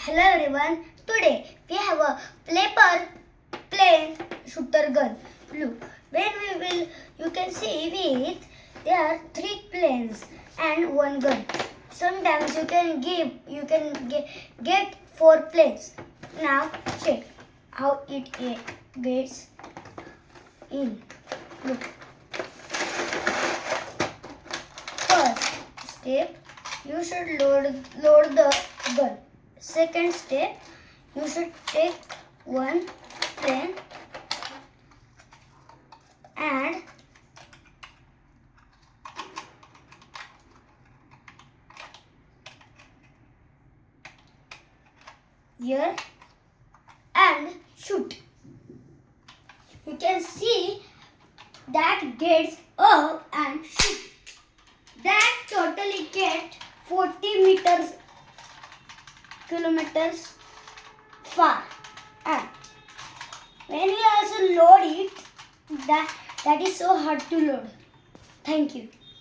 Hello everyone. Today we have a plane shooter gun. Look, you can see with there are 3 planes and 1 gun. Sometimes you can get 4 planes. Now check how it gets in. Look. First step, you should load the gun. Second step, you should take 1 plane and here and shoot. You can see that gets up and shoot. That totally get 40 kilometers far, and when we also load it, that is so hard to load. Thank you.